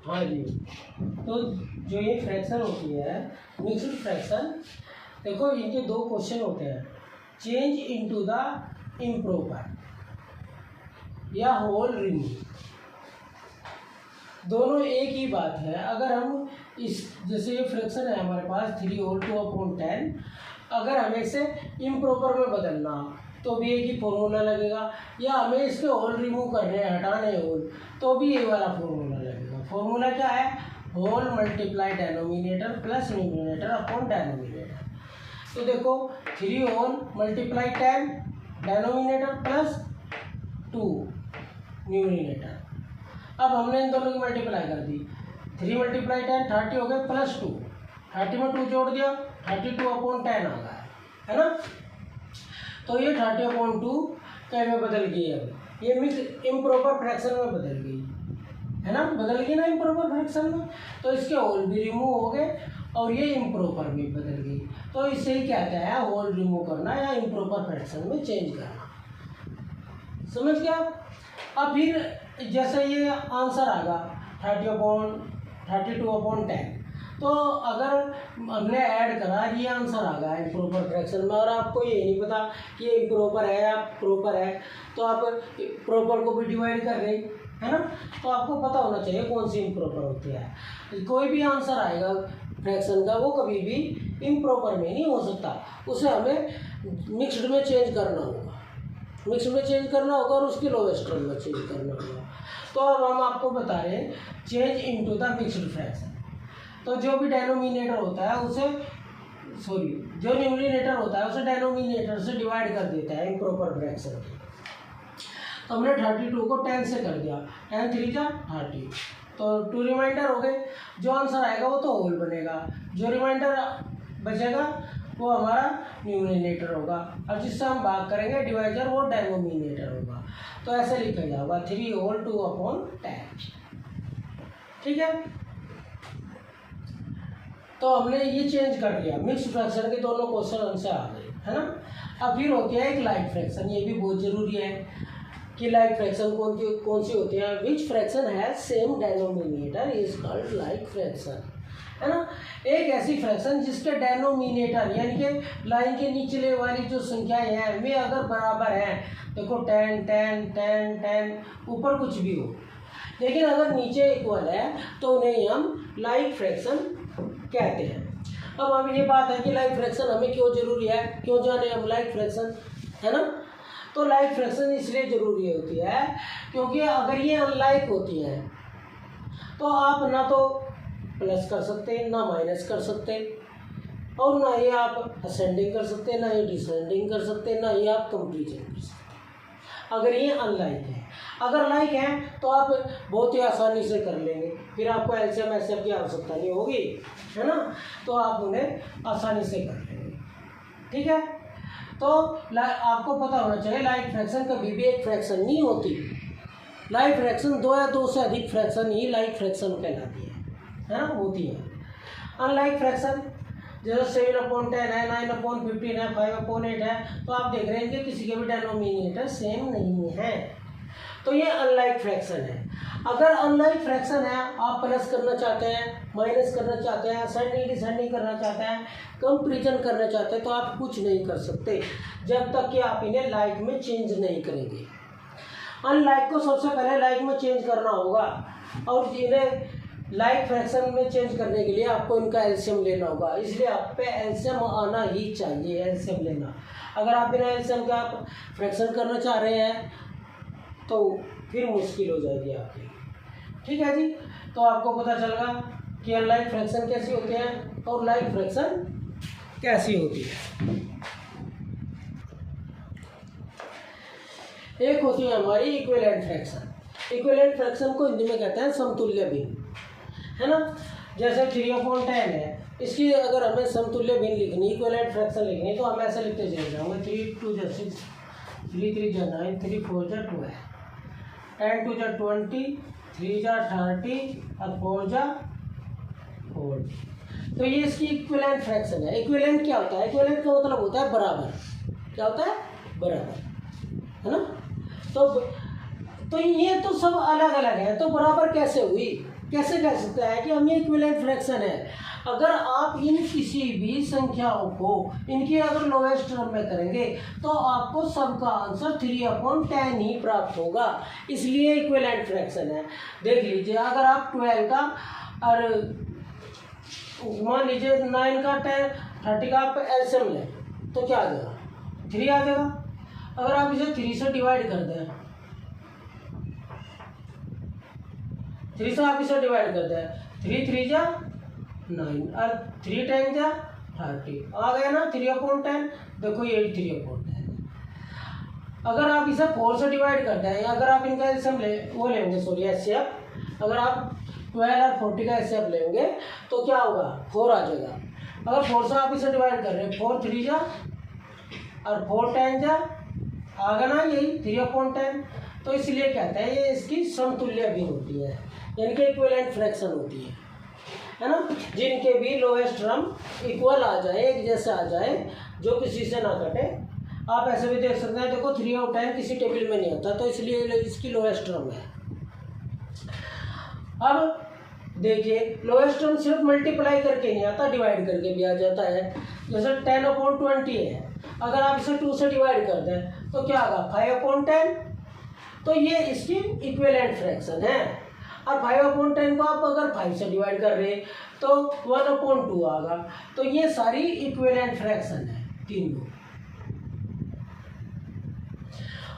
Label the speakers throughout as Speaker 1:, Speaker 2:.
Speaker 1: हाँ जी। तो जो ये फ्रैक्शन होती है मिक्स्ड फ्रैक्शन, देखो इनके दो क्वेश्चन होते हैं, चेंज इनटू द इम्प्रॉपर या होल रिमूव। दोनों एक ही बात है। अगर हम इस जैसे ये फ्रैक्शन है हमारे पास 3/2/10, अगर हमें इसे इम्प्रॉपर में बदलना तो भी एक ही फॉर्मूला लगेगा, या हमें इसके होल रिमूव करने हैं, हटाने हैं होल, तो भी ये वाला फॉर्मूला लगेगा। फॉर्मूला क्या है? Whole multiply denominator plus numerator upon denominator. तो देखो 3 whole multiply 10 denominator plus 2 numerator. अब हमने इन दोनों की मल्टीप्लाई कर दी, 3 × 10 30 हो गए प्लस 2, 30 में 2 जोड़ दिया 32/10 आ गया, है ना। तो ये 30/2 क्या में बदल गई है, ये मिक्स इम्प्रॉपर फ्रैक्शन में बदल गई, है ना, बदल गई ना इम्प्रॉपर फ्रैक्शन में। तो इसके होल भी रिमूव हो गए और ये इम्प्रॉपर भी बदल गई। तो इससे ही कहते हैं होल रिमूव करना या इम्प्रॉपर फ्रैक्शन में चेंज करना। समझ गया। अब फिर जैसे ये आंसर आएगा 32/10, तो अगर हमने ऐड करा ये आंसर आ गया इम्प्रॉपर फ्रैक्शन में, और आपको ये नहीं पता कि ये इम्प्रॉपर है या प्रॉपर है, तो आप प्रॉपर को भी डिवाइड कर रहे, है ना। तो आपको पता होना चाहिए कौन सी इम्प्रॉपर होती है। कोई भी आंसर आएगा फ्रैक्शन का वो कभी भी इम्प्रॉपर में नहीं हो सकता, उसे हमें मिक्स्ड में चेंज करना होगा, मिक्स में चेंज करना होगा और उसकी लोवेस्ट टर्म में चेंज करना होगा। तो अब हम आपको बता रहे हैं change into the mixed fraction. तो जो भी डेनोमिनेटर होता है उसे जो न्यूमरेटर होता है उसे डेनोमिनेटर से डिवाइड कर देता है इम्प्रॉपर फ्रैक्शन। तो हमने 32 को 10 से कर दिया, 10 3 जा 30, तो 2 रिमाइंडर हो गए। जो आंसर आएगा वो तो होल बनेगा, जो रिमाइंडर बचेगा वो हमारा न्यूमरेटर होगा, और जिससे हम भाग करेंगे डिवाइजर वो डेनोमिनेटर होगा। तो ऐसे लिखा जाएगा 3/2/10। ठीक है। तो हमने ये चेंज कर लिया, मिक्स फ्रैक्शन के दोनों क्वेश्चन हमसे आ गए, है ना। अब फिर होती है एक लाइक फ्रैक्शन, ये भी बहुत जरूरी है कि लाइक फ्रैक्शन कौन सी होती है। विच fraction has same denominator is called like fraction, है ना। एक ऐसी फ्रैक्शन जिसके डेनोमिनेटर यानी कि लाइन के निचले वाली जो संख्याएं हैं वे अगर बराबर हैं, देखो 10 10 10 10 ऊपर कुछ भी हो, लेकिन अगर नीचे इक्वल है तो उन्हें हम लाइक फ्रैक्शन कहते हैं। अब ये बात है कि लाइक फ्रैक्शन हमें क्यों जरूरी है, क्यों जाने हम लाइक फ्रैक्शन, है ना। तो लाइक फ्रैक्शन इसलिए जरूरी होती है क्योंकि अगर ये अनलाइक होती है तो आप ना तो प्लस कर सकते हैं ना माइनस कर सकते, और ना ही आप असेंडिंग कर सकते हैं ना ही डिसेंडिंग कर सकते हैं, ना ही आप कंपेरिजन कर सकते अगर ये अनलाइक है। अगर लाइक है तो आप बहुत ही आसानी से कर लेंगे, फिर आपको एलसीएम एसएफ की आवश्यकता नहीं होगी, है ना। तो आप उन्हें आसानी से कर लेंगे। ठीक है। तो आपको पता होना चाहिए लाइक फ्रैक्शन कभी भी एक फ्रैक्शन नहीं होती। लाइक फ्रैक्शन 2 या 2 से अधिक फ्रैक्शन ही लाइक फ्रैक्शन कहलाती है ना, होती है। अनलाइक फ्रैक्शन जैसे 7/10 है, 9/15 है, 5/8 है, तो आप देख रहे हैं कि किसी के भी डेनोमिनेटर सेम नहीं है, तो ये अनलाइक फ्रैक्शन है। अगर अनलाइक फ्रैक्शन है, आप प्लस करना चाहते हैं, माइनस करना चाहते हैं, असेंडिंग डिसेंडिंग करना चाहते हैं, कंपेरिजन करना चाहते हैं, तो आप कुछ नहीं कर सकते जब तक कि आप इन्हें लाइक में चेंज नहीं करेंगे। अनलाइक को सबसे पहले लाइक में चेंज करना होगा, और इन्हें लाइक फ्रैक्शन में चेंज करने के लिए आपको इनका एलसीएम लेना होगा। इसलिए आप पे एलसीएम आना ही चाहिए, एलसीएम लेना। अगर आप बिना एलसीएम के आप फ्रैक्शन करना चाह रहे हैं तो फिर मुश्किल हो जाएगी आपकी। ठीक है जी। तो आपको पता चलेगा कि अनलाइक फ्रैक्शन कैसी होते हैं और लाइक फ्रैक्शन कैसी होती है। एक होती है हमारी इक्विवेलेंट फ्रैक्शन। इक्विवेलेंट फ्रैक्शन को हिंदी में कहते हैं समतुल्य भिन्न, है ना। जैसे 3/10 है, इसकी अगर हमें समतुल्य भिन्न लिखनी, इक्विवेलेंट फ्रैक्शन लिखनी, तो हम ऐसे लिखते चले जाएंगे 3 2 6 3 3 9 3 4 12 10 2 20 3 30 और 4 40। तो ये इसकी इक्विवेलेंट फ्रैक्शन है। इक्विवेलेंट क्या होता है? इक्विवेलेंट का मतलब होता है बराबर। क्या होता है? बराबर, है ना। तो तो ये तो सब अलग अलग है, तो बराबर कैसे हुई? कैसे कह सकता है कि हम ये इक्विवेलेंट फ्रैक्शन है? अगर आप इन किसी भी संख्याओं को इनकी अगर लोएस्ट टर्म में करेंगे तो आपको सबका आंसर 3/10 ही प्राप्त होगा, इसलिए इक्विवेलेंट फ्रैक्शन है। देख लीजिए, अगर आप 12 का और मान लीजिए 9 का 10 30 का आप एलसीएम लें तो क्या आ जाएगा? 3 आ जाएगा। अगर आप इसे 3 से डिवाइड कर दें, 3 से आप इसे डिवाइड कर दें, 3 3 जा 9 और 3 10 जा 30 आ गया ना 3/10। देखो ये 3/10। अगर आप इसे 4 से डिवाइड करते हैं, या अगर आप इनका एलसीएम लेंगे सॉरी एचसीएफ, अगर आप 12 और 40 का एचसीएफ लेंगे तो क्या होगा? 4 आ जाएगा। अगर 4 से आप इसे डिवाइड कर रहे हैं, 4 3 जा और 4 10 जा आ गया ना यही 3/10। तो इसलिए कहते हैं ये इसकी समतुल्य भिन्न होती है, यानी कि इक्विवेलेंट फ्रैक्शन होती है ना, जिनके भी लोएस्ट टर्म इक्वल आ जाए, एक जैसा आ जाए, जो किसी से ना कटे। आप ऐसे भी देख सकते हैं, देखो 3/10 किसी टेबल में नहीं आता, तो इसलिए इसकी लोएस्ट टर्म है। अब देखिए, लोएस्ट टर्म सिर्फ मल्टीप्लाई करके नहीं आता, डिवाइड करके भी आ जाता है। जैसे 10/20 है, अगर आप इसे 2 से डिवाइड कर दें तो क्या आगा? 5/10। तो ये इसकी इक्विवेलेंट फ्रैक्शन है। और 5/10 को आप अगर 5 से डिवाइड कर रहे तो 1/2 आएगा। तो ये सारी इक्विवेलेंट फ्रैक्शन है तीनों।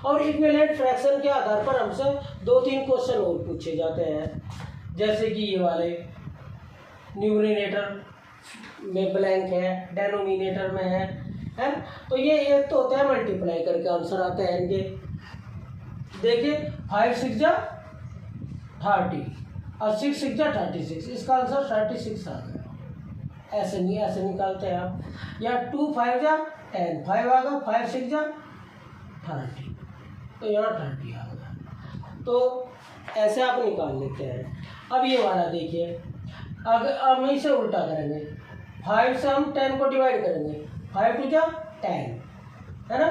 Speaker 1: और इक्विवेलेंट फ्रैक्शन के आधार पर हमसे 2-3 क्वेश्चन और पूछे जाते हैं, जैसे कि ये वाले, न्यूमरेटर में ब्लैंक है, डेनोमिनेटर में है। तो ये एक तो होता है मल्टीप्लाई करके आंसर आता है इनके। देखिए 5 6 जा 30 और 6 6 जा 36, इसका आंसर 36 आ गया। ऐसे नहीं, ऐसे निकालते हैं आप। या 2 5 जा 10, 5 आ गया, 5 6 जा 30, तो यहाँ 30 आ गया। तो ऐसे आप निकाल लेते हैं। अब ये वाला देखिए, अगर हम इसे उल्टा करेंगे, 5 से हम 10 को डिवाइड करेंगे, 5 2 जा 10 है ना।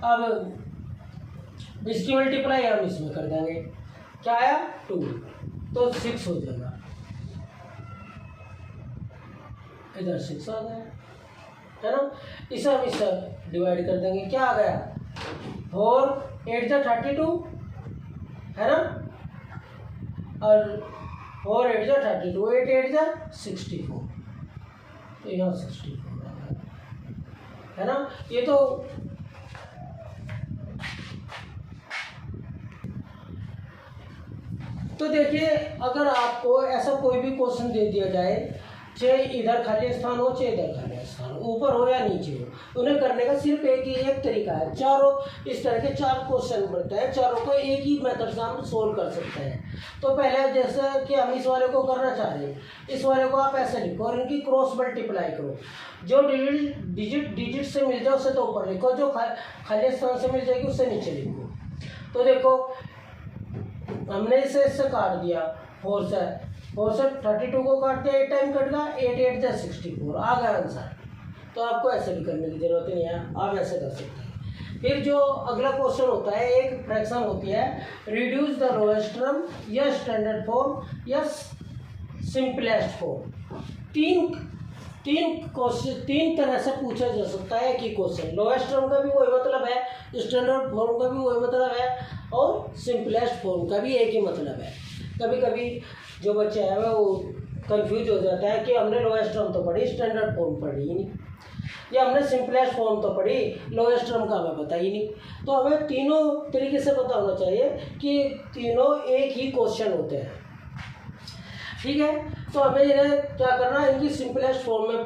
Speaker 1: अब इसकी मल्टीप्लाई हम इसमें कर देंगे, क्या आया? 2, तो 6 हो जाएगा। इधर 6 आ गया है ना। इसे हम इससे डिवाइड कर देंगे, क्या आ गया? 4 8 जा 32 है ना, और 4 8 जा 32, 8 8 जा 64, तो यहाँ 64 आ गया है ना। ये तो देखिए, अगर आपको ऐसा कोई भी क्वेश्चन दे दिया जाए, चाहे इधर खाली स्थान हो चाहे इधर खाली स्थान हो, ऊपर हो या नीचे हो, उन्हें करने का सिर्फ एक तरीका है। चारों इस तरह के 4 क्वेश्चन बनते हैं, चारों को एक ही मेथड से हम सोल्व कर सकते हैं। तो पहले जैसे कि हम इस वाले को करना चाह रहे हैं, इस वाले को आप ऐसे लिखो और इनकी क्रॉस मल्टीप्लाई करो। जो डिजिट से मिल जाए उसे तो ऊपर लिखो, जो खाली स्थान से मिल जाएगी उससे नीचे लिखो। तो देखो, हमने इसे इससे काट दिया, 4 से 32 को काट दिया, 8 टाइम कट गया, 8 8 जा 64 आ गया आंसर। तो आपको ऐसे भी करने की जरूरत नहीं है, आप ऐसे कर सकते हैं। फिर जो अगला क्वेश्चन होता है, एक फ्रैक्शन होती है, रिड्यूस द लोएस्ट टर्म या स्टैंडर्ड फॉर्म या सिंपलेस्ट फॉर्म। तीन तरह से पूछा जा सकता है कि क्वेश्चन, लोएस्ट टर्म का भी वही मतलब है, स्टैंडर्ड फॉर्म का भी वही मतलब है, और सिंपलेस्ट फॉर्म का भी एक ही मतलब है। कभी कभी जो बच्चे हैं वो कंफ्यूज हो जाता है कि हमने लोएस्ट टर्म तो पढ़ी, स्टैंडर्ड फॉर्म पढ़ी ही नहीं, या हमने सिंपलेस्ट फॉर्म तो पढ़ी, लोएस्ट टर्म का हमें पता ही नहीं। तो हमें तीनों तरीके से पता होना चाहिए कि तीनों एक ही क्वेश्चन होते हैं, ठीक है। तो हमें इन्हें क्या करना है, इनकी सिंपलेस्ट फॉर्म में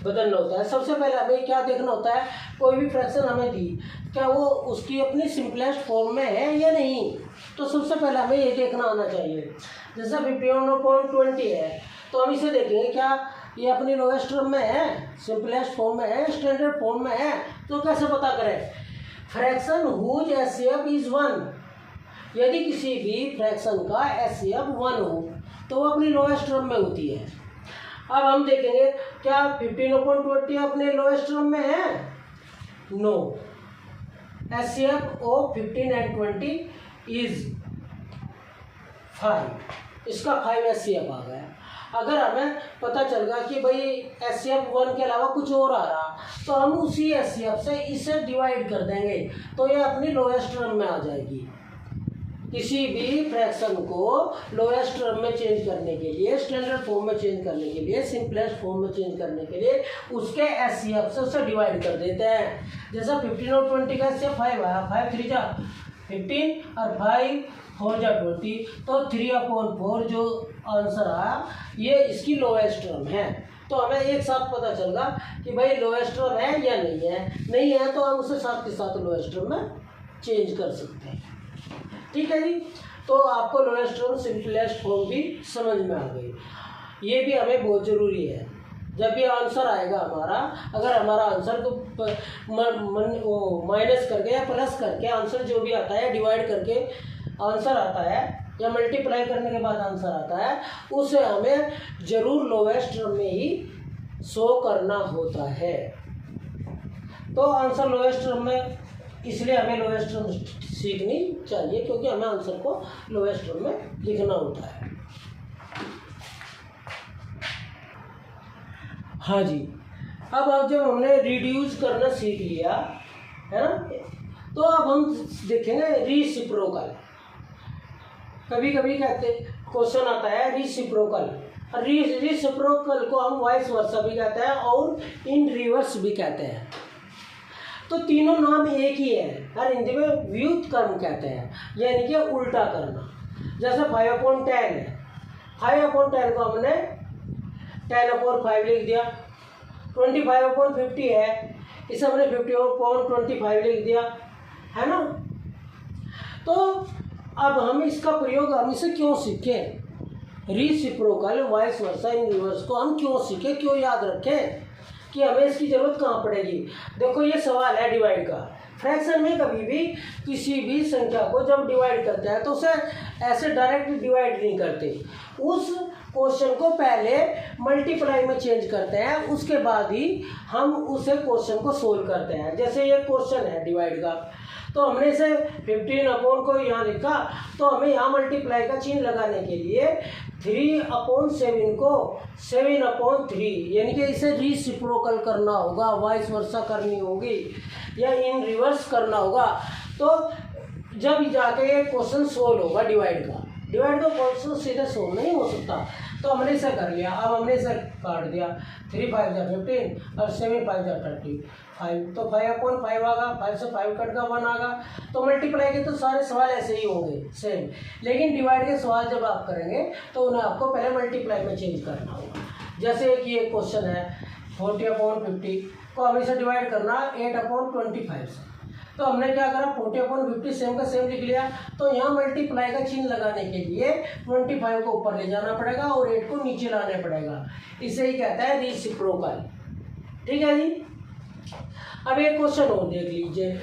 Speaker 1: बदलना होता है। सबसे पहले हमें क्या देखना होता है, कोई भी फ्रैक्शन हमें दी, क्या वो उसकी अपनी सिंपलेस्ट फॉर्म में है या नहीं। तो सबसे पहले हमें ये देखना आना चाहिए। जैसे 51/20 है, तो हम इसे देखेंगे, क्या ये अपनी लोएस्ट टर्म में है, सिंपलेस्ट फॉर्म में है, स्टैंडर्ड फॉर्म में है। तो कैसे पता करें? फ्रैक्शन हुज एचसीएफ इज 1, यदि किसी भी फ्रैक्शन का एचसीएफ 1 हो तो वो अपनी लोएस्ट टर्म में होती है। अब हम देखेंगे, क्या 15/20 अपने लोएस्ट टर्म में है? No, HCF of 15 and 20 is 5, इसका 5 SCF आ गया। अगर हमें पता चल गया कि भाई SCF 1 के अलावा कुछ और आ रहा, तो हम उसी SCF से इसे डिवाइड कर देंगे, तो ये अपनी लोएस्ट टर्म में आ जाएगी। किसी भी फ्रैक्शन को लोएस्ट टर्म में चेंज करने के लिए, स्टैंडर्ड फॉर्म में चेंज करने के लिए, सिंपलेस्ट फॉर्म में चेंज करने के लिए उसके SCF से उसे डिवाइड कर देते हैं। जैसा 15 और 20 का SCF 5 आया, 5 3 जा 15 और 5 4 जा 20, तो 3/4 जो आंसर आया ये इसकी लोएस्ट टर्म है। तो हमें एक साथ पता चल गया कि भाई लोएस्ट टर्म है या नहीं है, नहीं है तो हम उसे साथ के साथ लोएस्ट टर्म में चेंज कर सकते हैं। ठीक है जी, तो आपको लोएस्ट टर्म सिंपलेस्ट फॉर्म भी समझ में आ गई। ये भी हमें बहुत ज़रूरी है। जब भी आंसर आएगा हमारा, अगर हमारा आंसर को माइनस करके या प्लस करके आंसर जो भी आता है, डिवाइड करके आंसर आता है या मल्टीप्लाई करने के बाद आंसर आता है, उसे हमें ज़रूर लोएस्ट टर्म में ही शो करना होता है। तो आंसर लोएस्ट टर्म में, इसलिए हमें लोएस्ट टर्म सीखनी चाहिए, क्योंकि हमें आंसर को लोएस्ट टर्म में लिखना होता है। हाँ जी, अब जब हमने रिड्यूस करना सीख लिया है ना, तो अब हम देखेंगे रिसिप्रोकल। कभी कभी कहते क्वेश्चन आता है रिसिप्रोकल, रिसिप्रोकल को हम वाइस वर्सा भी कहते हैं और इन रिवर्स भी कहते हैं। तो तीनों नाम एक ही है, हर हिंदी में व्युत्क्रम कहते हैं, यानी कि उल्टा करना। जैसे 5/10 है, 5/10 को हमने 10/5 लिख दिया। 25/50 है, इसे हमने 50/25 लिख दिया, है ना। तो अब हम इसका प्रयोग, हम इसे क्यों सीखें, रिसिप्रोकल वाइस वर्सा इन रिवर्स को हम क्यों सीखें, क्यों याद रखें कि हमें इसकी ज़रूरत कहाँ पड़ेगी। देखो ये सवाल है डिवाइड का। फ्रैक्शन में कभी भी किसी भी संख्या को जब डिवाइड करते हैं तो उसे ऐसे डायरेक्ट डिवाइड नहीं करते, उस क्वेश्चन को पहले मल्टीप्लाई में चेंज करते हैं, उसके बाद ही हम उसे क्वेश्चन को सोल्व करते हैं। जैसे ये क्वेश्चन है डिवाइड का, तो हमने इसे 15 को यहाँ लिखा, तो हमें यहाँ मल्टीप्लाई का चिन्ह लगाने के लिए 3/7 को 7/3, यानी कि इसे रिसिप्रोकल करना होगा, वाइस वर्सा करनी होगी या इन रिवर्स करना होगा। तो जब जाके ये क्वेश्चन सोल्व होगा डिवाइड का क्वेश्चन सीधे सोल्व नहीं हो सकता। तो हमने इसे कर लिया, अब हमने इसे काट दिया, 3 5 जा 15 और 7 5 जा 35, तो 5/5 आगा, 5 से 5 कट का 1 आगा। तो मल्टीप्लाई के तो सारे सवाल ऐसे ही होंगे सेम, लेकिन डिवाइड के सवाल जब आप करेंगे तो उन्हें आपको पहले मल्टीप्लाई में चेंज करना होगा। जैसे कि ये क्वेश्चन है 40/50 को हमें इसे डिवाइड करना 8/25 से, तो हमने क्या करा 40/50 सेम का सेम लिख लिया। तो यहाँ मल्टीप्लाई का चिन्ह लगाने के लिए 25 को ऊपर ले जाना पड़ेगा और 8 को नीचे लाना पड़ेगा, इसे ही कहता है रिसिप्रोकल। ठीक है जी, अब एक क्वेश्चन और देख लीजिए।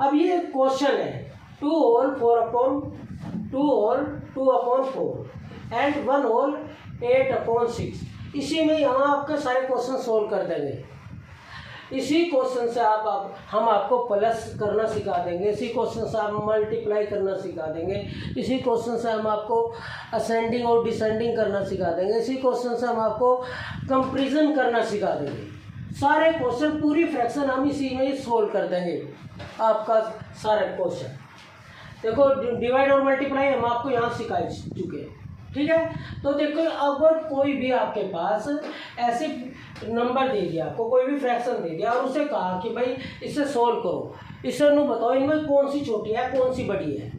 Speaker 1: अब ये क्वेश्चन है 2 होल 2/4 एंड 1 होल 8/6। इसी में यहाँ आपके सारे क्वेश्चन सोल्व कर देंगे। इसी क्वेश्चन से हम आपको प्लस करना सिखा देंगे, इसी क्वेश्चन से हम मल्टीप्लाई करना सिखा देंगे, इसी क्वेश्चन से हम आपको असेंडिंग और डिसेंडिंग करना सिखा देंगे, इसी क्वेश्चन से हम आपको कंपैरिजन करना सिखा देंगे। सारे क्वेश्चन, पूरी फ्रैक्शन हम इसी में ही सोल्व कर देंगे आपका सारे क्वेश्चन। देखो डिवाइड और मल्टीप्लाई हम आपको यहाँ सिखा चुके हैं। ठीक है, तो देखो अगर कोई भी आपके पास ऐसे नंबर दे दिया, आपको कोई भी फ्रैक्शन दे दिया और उसे कहा कि भाई इसे सोल्व करो, इसे नु बताओ इनमें कौन सी छोटी है कौन सी बड़ी है।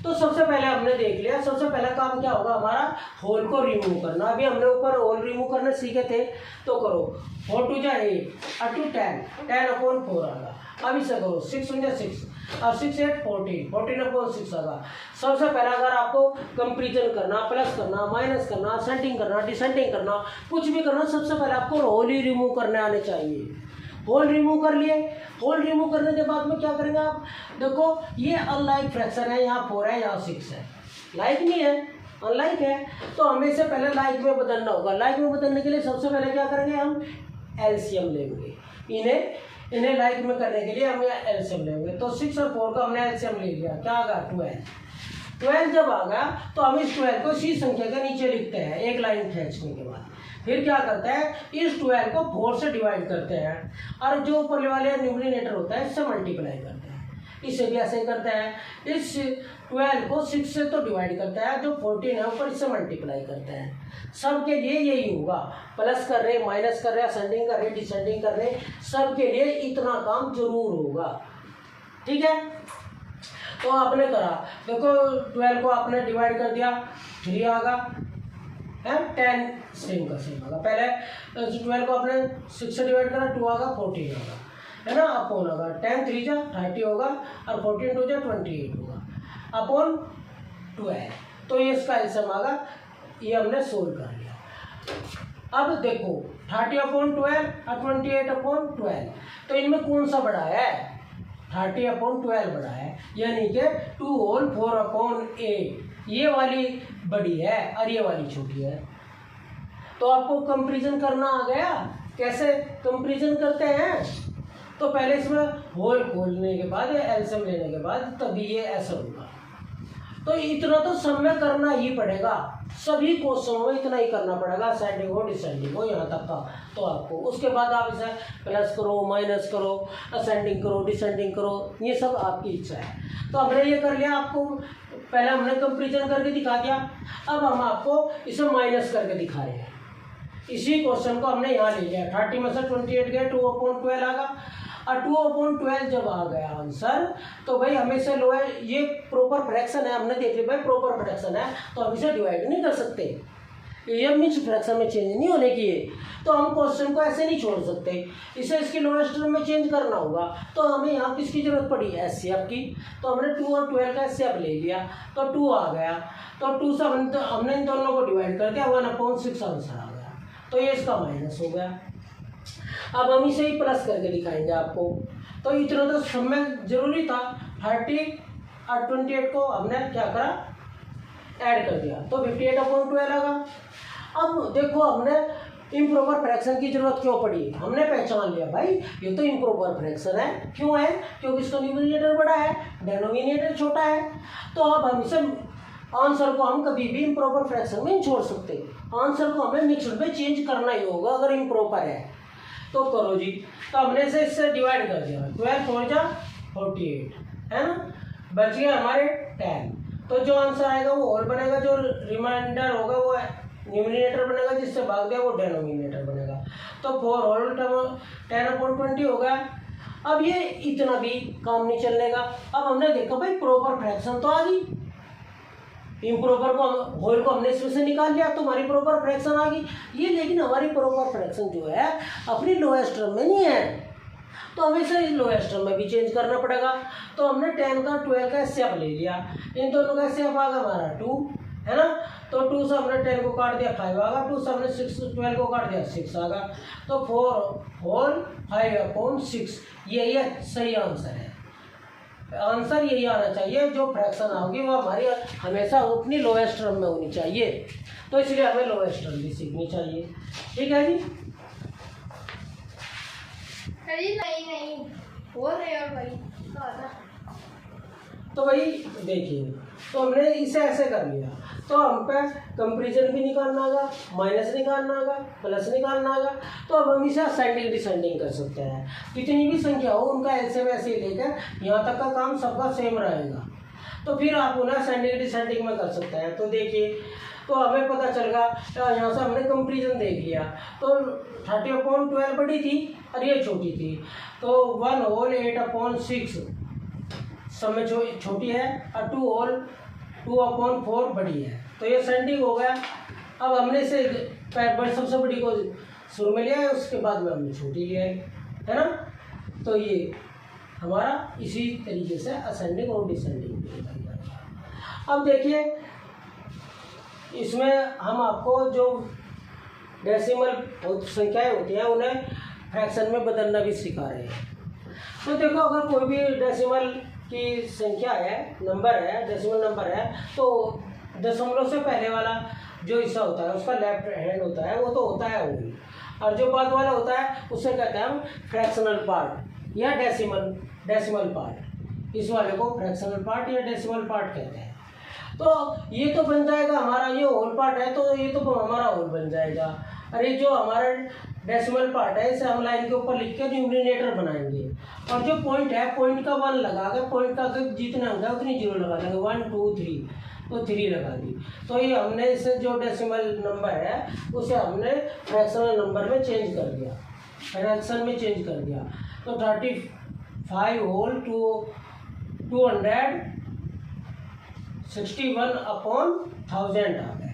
Speaker 1: तो सबसे पहले हमने देख लिया, सबसे पहला काम क्या होगा हमारा, होल को रिमूव करना। अभी हमने ऊपर होल रिमूव करने सीखे थे, तो करो 4 2 जा 8 और 2 10 10/4 आगा। अब इसे करो 6 1 जा 6 और 6 8 14 14/6 आगा। सबसे पहला अगर आपको कंपैरिजन करना, प्लस करना, माइनस करना, असेंडिंग करना, डिसेंडिंग करना, कुछ भी करना, सबसे पहले आपको होल ही रिमूव करने आने चाहिए। होल रिमूव कर लिए, होल रिमूव करने के बाद में क्या करेंगे आप, देखो ये अनलाइक फ्रैक्शन है, यहाँ 4 है यहाँ 6 है, लाइक नहीं है अनलाइक है, तो हमें इसे पहले लाइक में बदलना होगा। लाइक में बदलने के लिए सबसे पहले क्या करेंगे, हम एलसीएम लेंगे, इन्हें इन्हें लाइक में करने के लिए हम एलसीएम लेंगे। तो 6 और 4 का हमने एलसीएम ले लिया, क्या आ गया 12। 12 जब आ गया तो हम इस 12 को इसी संख्या के नीचे लिखते हैं एक लाइन खींचने के बाद। फिर क्या करते हैं, इस 12 को 4 से डिवाइड करते हैं और जो ऊपर वाले न्यूमरेटर होता है इससे मल्टीप्लाई करते हैं। इसे भी ऐसे करते हैं, इस 12 को 6 से तो डिवाइड करता है, जो 14 है ऊपर इससे मल्टीप्लाई करते हैं। सबके लिए यही होगा, प्लस कर रहे, माइनस कर रहे, असेंडिंग कर रहे, डिसेंडिंग कर रहे, सबके लिए इतना काम जरूर होगा। ठीक है, तो आपने करा, देखो 12 को आपने डिवाइड कर दिया, 3 आगा है, 10 सेम का सेम आगा। पहले 12 को आपने 6 से डिवाइड करा, 2 आगा, 14 आगा, है ना, अपॉन होगा 10 3 जा 30 होगा और 14 2 जा 28 होगा अपॉन 12। तो ये इसका एल्सियम आगा, ये हमने सोल्व कर लिया। अब देखो 30 अपॉन 12 और 28 अपॉन 12, तो इनमें कौन सा बड़ा है, 30 अपॉन 12 बड़ा है, यानी कि 2 होल 4 अपॉन 8 ये वाली बड़ी है और ये वाली छोटी है। तो आपको कंपैरिजन करना आ गया, कैसे कंपैरिजन करते हैं, तो पहले इसमें होल खोलने के बाद या एल्सियम लेने के बाद तभी ये ऐसा होगा। तो इतना तो सब में करना ही पड़ेगा, सभी क्वेश्चनों में इतना ही करना पड़ेगा, असेंडिंग हो डिसेंडिंग हो यहाँ तक का। तो आपको उसके बाद आप इसे प्लस करो, माइनस करो, असेंडिंग करो, डिसेंडिंग करो, ये सब आपकी इच्छा है। तो हमने ये कर लिया, आपको पहले हमने कंपैरिजन करके दिखा दिया, अब हम आपको इसे माइनस करके दिखा रहे हैं। इसी क्वेश्चन को हमने यहाँ ले लिया, 30 में से 28 गया, 2 अपॉन 12 आगा, और 2 अपॉन 12 जब आ गया आंसर, तो भाई हमें से लो है, ये प्रॉपर फ्रैक्शन है, हमने देख लिया भाई प्रॉपर फ्रैक्शन है, तो हम इसे डिवाइड नहीं कर सकते, ये मिक्स फ्रैक्शन में चेंज नहीं होने की है। तो हम क्वेश्चन को ऐसे नहीं छोड़ सकते, इसे इसके लोएस्ट टर्म में चेंज करना होगा। तो हमें यहाँ किसकी जरूरत पड़ी, एचसीएफ की। तो हमने 2 और 12 का एचसीएफ ले लिया, तो 2 आ गया, तो 2 से हमने इन दोनों को डिवाइड कर दिया, 1/6 आंसर आ गया। तो ये इसका माइनस हो गया। अब हम इसे ही प्लस करके दिखाएंगे आपको। तो इतना तो सब में जरूरी था, 30 और 28 को हमने क्या करा, ऐड कर दिया, तो 58/12 आगा। अब देखो हमने इम्प्रॉपर फ्रैक्शन की जरूरत क्यों पड़ी, हमने पहचान लिया भाई ये तो इम्प्रॉपर फ्रैक्शन है। क्यों है, क्योंकि इसका न्यूमरेटर बड़ा है, डिनोमिनेटर छोटा है। तो अब हम इसे आंसर को हम कभी भी इम्प्रॉपर फ्रैक्शन में नहीं छोड़ सकते, आंसर को हमें मिक्सड में चेंज करना ही होगा अगर इम्प्रॉपर है। तो करो जी, तो हमने इसे इससे डिवाइड कर दिया, 12 4 जा 48 है ना, बच गया हमारे 10। तो जो आंसर आएगा वो होल बनेगा, जो रिमाइंडर होगा वो न्यूमरेटर बनेगा, जिससे भाग दिया वो डिनोमिनेटर बनेगा। तो 4 होल 10/20 हो गया। अब ये इतना भी काम नहीं चलने का। अब हमने देखा भाई प्रॉपर फ्रैक्शन तो आ गई, इम्प्रॉपर को होल को हमने इसमें से निकाल लिया, तो हमारी प्रॉपर फ्रैक्शन आ गई ये। लेकिन हमारी प्रॉपर फ्रैक्शन जो है अपनी लोएस्ट टर्म में नहीं है, तो हमें इसे लोएस्ट टर्म में भी चेंज करना पड़ेगा। तो हमने 10 का 12 का एचसीएफ ले लिया, इन दोनों का एचसीएफ आ गया हमारा 2 है ना। तो 2 से हमने 10 को काट दिया 5 आगा, 2 से हमने 12 को काट दिया 6 आगा। तो 4 होल 5/6 यही सही आंसर है। आंसर यही आना चाहिए, जो फ्रैक्शन होगी वो हमारी हमेशा अपनी लोएस्ट टर्म में होनी चाहिए। तो इसलिए हमें लोएस्ट टर्म भी सीखनी चाहिए। ठीक है जी,
Speaker 2: नहीं हो रहे और भाई
Speaker 1: तो भाई देखिए, तो हमने इसे ऐसे कर लिया, तो हम पे कंपैरिजन भी निकालना होगा, माइनस निकालना होगा, प्लस निकालना होगा। तो अब हम इसे असेंडिंग डिसेंडिंग कर सकते हैं, कितनी भी संख्या हो उनका ऐसे वैसे ही लेकर यहाँ तक का काम सबका सेम रहेगा। तो फिर आप उन्हें असेंडिंग डिसेंडिंग में कर सकते हैं। तो देखिए, तो हमें पता चल गया, यहाँ से हमने कंपैरिजन देख लिया, तो 30/12 बड़ी थी और ये छोटी थी, तो 1 होल 8/6 सब में छोटी है, और 2 होल 2/4 बड़ी है। तो ये असेंडिंग हो गया। अब हमने इसे सबसे बड़ी को शुरू में लिया है, उसके बाद में हमने छोटी लिया है ना। तो ये हमारा इसी तरीके से असेंडिंग और डिसेंडिंग। अब देखिए, इसमें हम आपको जो डेसिमल संख्याएं होती हैं उन्हें फ्रैक्शन में बदलना भी सिखा रहे हैं। तो देखो, अगर कोई भी डेसिमल की संख्या है, नंबर है, डेसिमल नंबर है, तो दशमलव से पहले वाला जो हिस्सा होता है उसका लेफ्ट हैंड होता है, वो तो होता है होल, और जो बाद वाला होता है उसे कहते हैं हम फ्रैक्शनल पार्ट। या डेसिमल पार्ट। इस वाले को फ्रैक्शनल पार्ट या डेसिमल पार्ट कहते हैं। तो ये तो बन जाएगा हमारा, ये होल पार्ट है तो ये तो हमारा होल बन जाएगा। अरे जो हमारा डेसिमल पार्ट है इसे हम लाइन के ऊपर लिख के न्यूमरेटर बनाएंगे, और जो पॉइंट है पॉइंट का 1 लगा के, पॉइंट का जितने अंक है उतनी 0 लगा देंगे, 1 2 3, तो 3 लगा दी। तो ये हमने इसे जो डेसिमल नंबर है उसे हमने फ्रैक्शनल नंबर में चेंज कर दिया, फ्रैक्शन में चेंज कर दिया। तो 35 होल टू 261/1000 आ गए,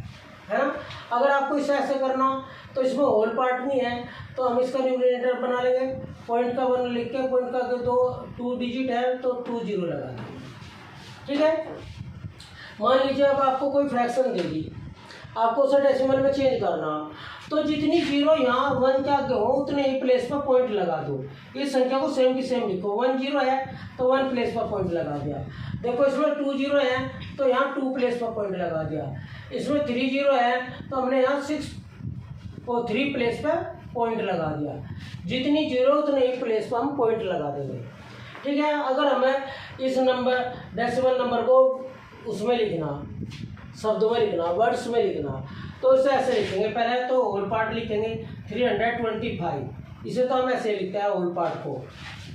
Speaker 1: है ना। अगर आपको इसे ऐसे करना तो इसमें होल पार्ट नहीं है तो हम इसका न्यूमरेटर बना लेंगे, पॉइंट का 1 लिख के, पॉइंट का 2 डिजिट है तो 2 0 लगा देंगे, ठीक है। मान लीजिए अब आपको कोई फ्रैक्शन दे दी, आपको उसे डेसिमल में चेंज करना, तो जितनी 0 यहाँ 1 के आगे हो उतने ही प्लेस पर पॉइंट लगा दो। इस संख्या को सेम की सेम लिखो, 1 0 है तो 1 प्लेस पर पॉइंट लगा दिया। देखो इसमें 2 0 है तो यहाँ 2 प्लेस पर पॉइंट लगा दिया। इसमें 3 0 है तो हमने यहाँ 6 और 3 प्लेस पर पॉइंट लगा दिया। जितनी 0 उतने ही प्लेस पर हम पॉइंट लगा देंगे, ठीक है। अगर हमें इस नंबर डेसिमल नंबर को उसमें लिखना, शब्दों में लिखना, वर्ड्स में लिखना, तो इसे ऐसे लिखेंगे। पहले तो होल पार्ट लिखेंगे 325, इसे तो हम ऐसे लिखते हैं होल पार्ट को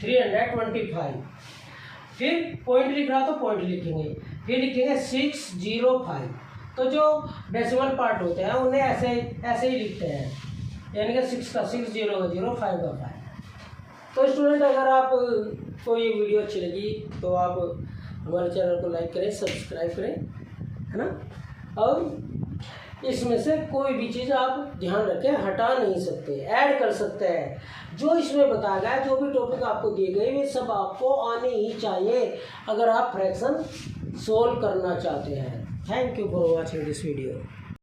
Speaker 1: 325। फिर पॉइंट लिख रहा तो पॉइंट लिखेंगे, फिर लिखेंगे 605। तो जो डेसिमल पार्ट होते हैं उन्हें ऐसे ही लिखते हैं, यानी कि 6 का 6, 0 का 0, 5 का 5। तो स्टूडेंट अगर आपको ये वीडियो अच्छी लगी तो आप हमारे चैनल को लाइक करें, सब्सक्राइब करें, है ना। और इसमें से कोई भी चीज़ आप ध्यान रखें, हटा नहीं सकते, ऐड कर सकते हैं। जो इसमें बताया गया, जो भी टॉपिक आपको दिए गए, वे सब आपको आने ही चाहिए अगर आप फ्रैक्शन सोल्व करना चाहते हैं। Thank you for watching this video.